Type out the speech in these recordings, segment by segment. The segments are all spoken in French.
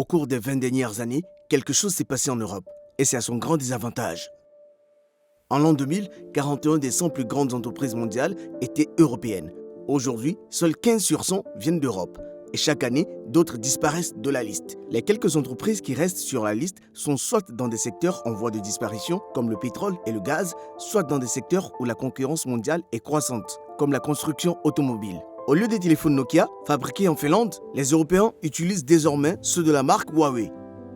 Au cours des 20 dernières années, quelque chose s'est passé en Europe, et c'est à son grand désavantage. En l'an 2000, 41 des 100 plus grandes entreprises mondiales étaient européennes. Aujourd'hui, seuls 15 sur 100 viennent d'Europe. Et chaque année, d'autres disparaissent de la liste. Les quelques entreprises qui restent sur la liste sont soit dans des secteurs en voie de disparition, comme le pétrole et le gaz, soit dans des secteurs où la concurrence mondiale est croissante, comme la construction automobile. Au lieu des téléphones Nokia, fabriqués en Finlande, les Européens utilisent désormais ceux de la marque Huawei,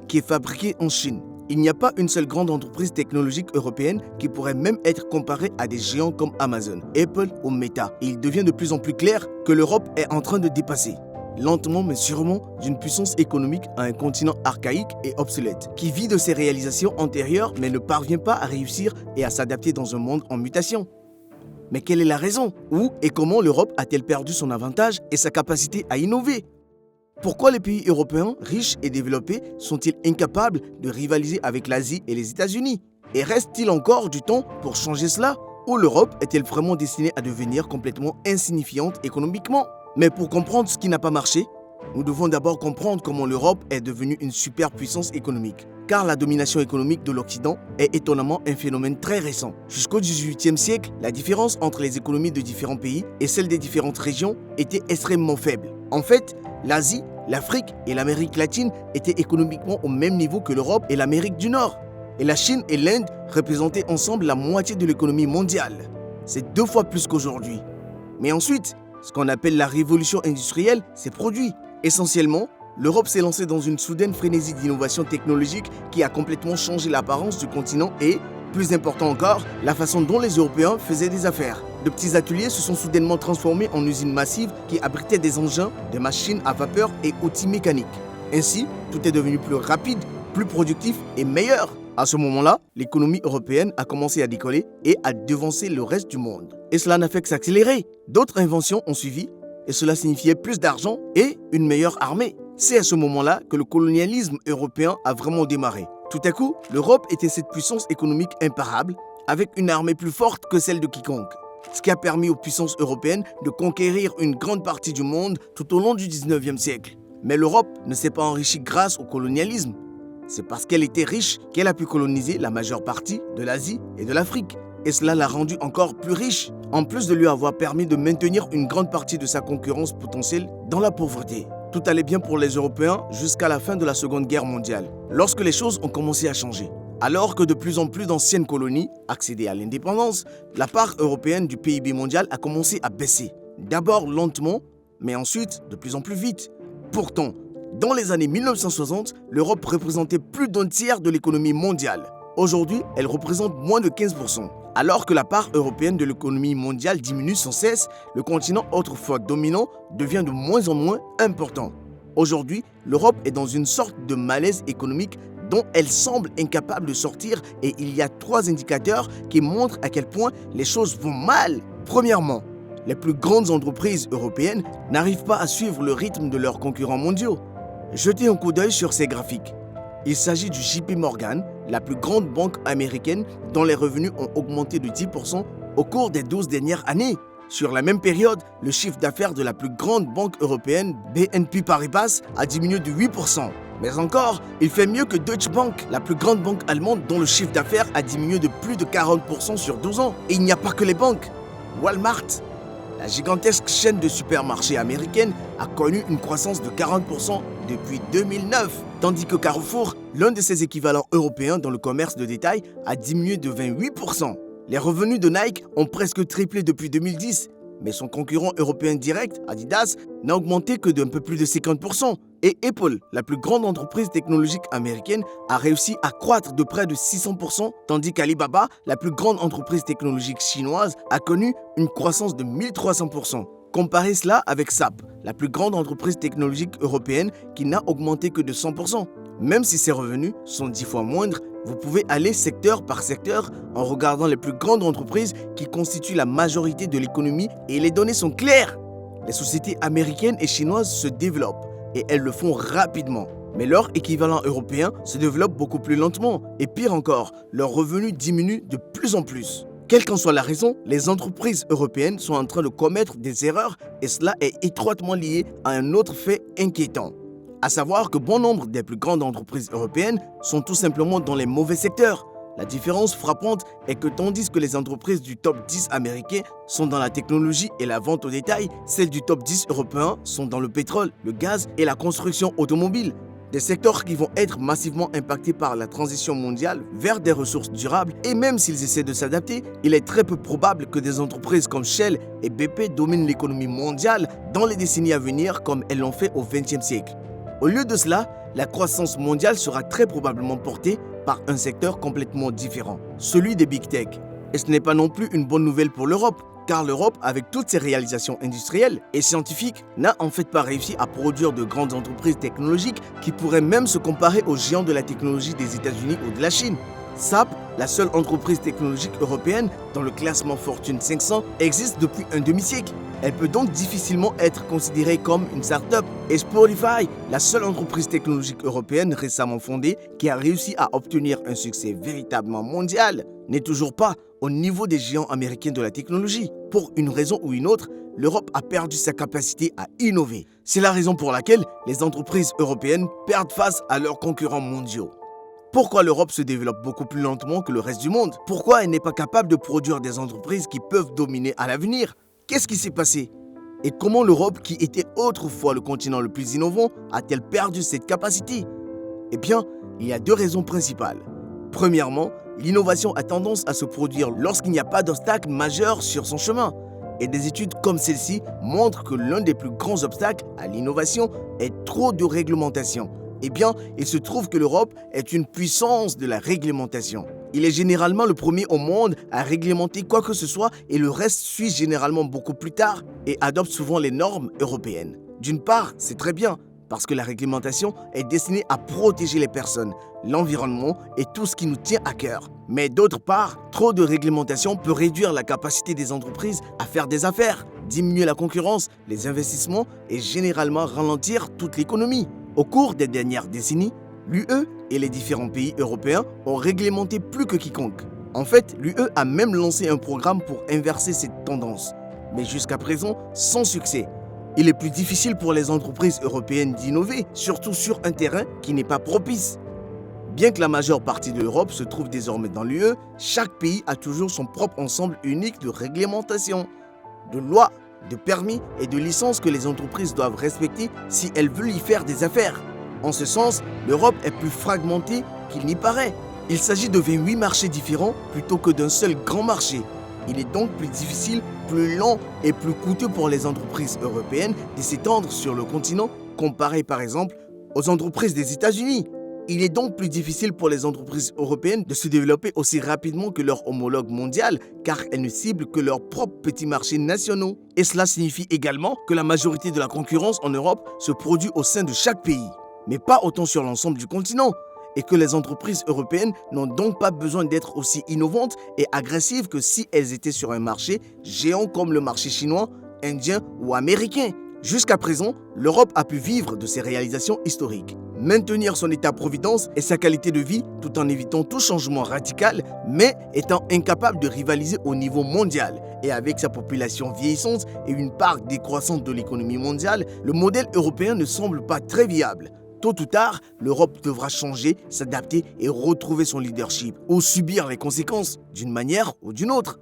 qui est fabriquée en Chine. Il n'y a pas une seule grande entreprise technologique européenne qui pourrait même être comparée à des géants comme Amazon, Apple ou Meta. Et il devient de plus en plus clair que l'Europe est en train de dépasser, lentement mais sûrement, d'une puissance économique à un continent archaïque et obsolète, qui vit de ses réalisations antérieures mais ne parvient pas à réussir et à s'adapter dans un monde en mutation. Mais quelle est la raison? Où et comment l'Europe a-t-elle perdu son avantage et sa capacité à innover? Pourquoi les pays européens, riches et développés, sont-ils incapables de rivaliser avec l'Asie et les États-Unis? Et reste-t-il encore du temps pour changer cela? Ou l'Europe est-elle vraiment destinée à devenir complètement insignifiante économiquement? Mais pour comprendre ce qui n'a pas marché, nous devons d'abord comprendre comment l'Europe est devenue une superpuissance économique. Car la domination économique de l'Occident est étonnamment un phénomène très récent. Jusqu'au XVIIIe siècle, la différence entre les économies de différents pays et celles des différentes régions était extrêmement faible. En fait, l'Asie, l'Afrique et l'Amérique latine étaient économiquement au même niveau que l'Europe et l'Amérique du Nord. Et la Chine et l'Inde représentaient ensemble la moitié de l'économie mondiale. C'est 2 fois plus qu'aujourd'hui. Mais ensuite, ce qu'on appelle la révolution industrielle s'est produit. Essentiellement, l'Europe s'est lancée dans une soudaine frénésie d'innovation technologique qui a complètement changé l'apparence du continent et, plus important encore, la façon dont les Européens faisaient des affaires. De petits ateliers se sont soudainement transformés en usines massives qui abritaient des engins, des machines à vapeur et outils mécaniques. Ainsi, tout est devenu plus rapide, plus productif et meilleur. À ce moment-là, l'économie européenne a commencé à décoller et à devancer le reste du monde. Et cela n'a fait que s'accélérer. D'autres inventions ont suivi et cela signifiait plus d'argent et une meilleure armée. C'est à ce moment-là que le colonialisme européen a vraiment démarré. Tout à coup, l'Europe était cette puissance économique imparable, avec une armée plus forte que celle de quiconque. Ce qui a permis aux puissances européennes de conquérir une grande partie du monde tout au long du 19e siècle. Mais l'Europe ne s'est pas enrichie grâce au colonialisme. C'est parce qu'elle était riche qu'elle a pu coloniser la majeure partie de l'Asie et de l'Afrique. Et cela l'a rendue encore plus riche, en plus de lui avoir permis de maintenir une grande partie de sa concurrence potentielle dans la pauvreté. Tout allait bien pour les Européens jusqu'à la fin de la Seconde Guerre mondiale, lorsque les choses ont commencé à changer. Alors que de plus en plus d'anciennes colonies accédaient à l'indépendance, la part européenne du PIB mondial a commencé à baisser. D'abord lentement, mais ensuite de plus en plus vite. Pourtant, dans les années 1960, l'Europe représentait plus d'un tiers de l'économie mondiale. Aujourd'hui, elle représente moins de 15%. Alors que la part européenne de l'économie mondiale diminue sans cesse, le continent autrefois dominant devient de moins en moins important. Aujourd'hui, l'Europe est dans une sorte de malaise économique dont elle semble incapable de sortir et il y a 3 indicateurs qui montrent à quel point les choses vont mal. Premièrement, les plus grandes entreprises européennes n'arrivent pas à suivre le rythme de leurs concurrents mondiaux. Jetez un coup d'œil sur ces graphiques. Il s'agit du JP Morgan, la plus grande banque américaine dont les revenus ont augmenté de 10% au cours des 12 dernières années. Sur la même période, le chiffre d'affaires de la plus grande banque européenne, BNP Paribas, a diminué de 8%. Mais encore, il fait mieux que Deutsche Bank, la plus grande banque allemande dont le chiffre d'affaires a diminué de plus de 40% sur 12 ans. Et il n'y a pas que les banques. Walmart, la gigantesque chaîne de supermarchés américaine, a connu une croissance de 40% depuis 2009. Tandis que Carrefour, l'un de ses équivalents européens dans le commerce de détail, a diminué de 28%. Les revenus de Nike ont presque triplé depuis 2010, mais son concurrent européen direct, Adidas, n'a augmenté que d'un peu plus de 50%. Et Apple, la plus grande entreprise technologique américaine, a réussi à croître de près de 600%, tandis qu'Alibaba, la plus grande entreprise technologique chinoise, a connu une croissance de 1300%. Comparez cela avec SAP, la plus grande entreprise technologique européenne qui n'a augmenté que de 100%. Même si ses revenus sont 10 fois moindres, vous pouvez aller secteur par secteur en regardant les plus grandes entreprises qui constituent la majorité de l'économie et les données sont claires. Les sociétés américaines et chinoises se développent et elles le font rapidement. Mais leur équivalent européen se développe beaucoup plus lentement et pire encore, leurs revenus diminuent de plus en plus. Quelle qu'en soit la raison, les entreprises européennes sont en train de commettre des erreurs et cela est étroitement lié à un autre fait inquiétant. À savoir que bon nombre des plus grandes entreprises européennes sont tout simplement dans les mauvais secteurs. La différence frappante est que tandis que les entreprises du top 10 américain sont dans la technologie et la vente au détail, celles du top 10 européen sont dans le pétrole, le gaz et la construction automobile. Des secteurs qui vont être massivement impactés par la transition mondiale vers des ressources durables et même s'ils essaient de s'adapter, il est très peu probable que des entreprises comme Shell et BP dominent l'économie mondiale dans les décennies à venir comme elles l'ont fait au XXe siècle. Au lieu de cela, la croissance mondiale sera très probablement portée par un secteur complètement différent, celui des Big Tech. Et ce n'est pas non plus une bonne nouvelle pour l'Europe, car l'Europe, avec toutes ses réalisations industrielles et scientifiques, n'a en fait pas réussi à produire de grandes entreprises technologiques qui pourraient même se comparer aux géants de la technologie des États-Unis ou de la Chine. SAP, la seule entreprise technologique européenne dans le classement Fortune 500, existe depuis un demi-siècle. Elle peut donc difficilement être considérée comme une start-up. Et Spotify, la seule entreprise technologique européenne récemment fondée qui a réussi à obtenir un succès véritablement mondial, n'est toujours pas au niveau des géants américains de la technologie. Pour une raison ou une autre, l'Europe a perdu sa capacité à innover. C'est la raison pour laquelle les entreprises européennes perdent face à leurs concurrents mondiaux. Pourquoi l'Europe se développe beaucoup plus lentement que le reste du monde? Pourquoi elle n'est pas capable de produire des entreprises qui peuvent dominer à l'avenir? Qu'est-ce qui s'est passé? Et comment l'Europe, qui était autrefois le continent le plus innovant, a-t-elle perdu cette capacité? Eh bien, il y a deux raisons principales. Premièrement, l'innovation a tendance à se produire lorsqu'il n'y a pas d'obstacle majeur sur son chemin. Et des études comme celle-ci montrent que l'un des plus grands obstacles à l'innovation est trop de réglementation. Eh bien, il se trouve que l'Europe est une puissance de la réglementation. Il est généralement le premier au monde à réglementer quoi que ce soit et le reste suit généralement beaucoup plus tard et adopte souvent les normes européennes. D'une part, c'est très bien, parce que la réglementation est destinée à protéger les personnes, l'environnement et tout ce qui nous tient à cœur. Mais d'autre part, trop de réglementation peut réduire la capacité des entreprises à faire des affaires, diminuer la concurrence, les investissements et généralement ralentir toute l'économie. Au cours des dernières décennies, l'UE et les différents pays européens ont réglementé plus que quiconque. En fait, l'UE a même lancé un programme pour inverser cette tendance, mais jusqu'à présent sans succès. Il est plus difficile pour les entreprises européennes d'innover, surtout sur un terrain qui n'est pas propice. Bien que la majeure partie de l'Europe se trouve désormais dans l'UE, chaque pays a toujours son propre ensemble unique de réglementations, de lois, de permis et de licences que les entreprises doivent respecter si elles veulent y faire des affaires. En ce sens, l'Europe est plus fragmentée qu'il n'y paraît. Il s'agit de 28 marchés différents plutôt que d'un seul grand marché. Il est donc plus difficile, plus lent et plus coûteux pour les entreprises européennes de s'étendre sur le continent comparé par exemple aux entreprises des États-Unis. Il est donc plus difficile pour les entreprises européennes de se développer aussi rapidement que leurs homologues mondiales car elles ne ciblent que leurs propres petits marchés nationaux. Et cela signifie également que la majorité de la concurrence en Europe se produit au sein de chaque pays, mais pas autant sur l'ensemble du continent. Et que les entreprises européennes n'ont donc pas besoin d'être aussi innovantes et agressives que si elles étaient sur un marché géant comme le marché chinois, indien ou américain. Jusqu'à présent, l'Europe a pu vivre de ses réalisations historiques, maintenir son état-providence et sa qualité de vie tout en évitant tout changement radical, mais étant incapable de rivaliser au niveau mondial. Et avec sa population vieillissante et une part décroissante de l'économie mondiale, le modèle européen ne semble pas très viable. Tôt ou tard, l'Europe devra changer, s'adapter et retrouver son leadership ou subir les conséquences d'une manière ou d'une autre.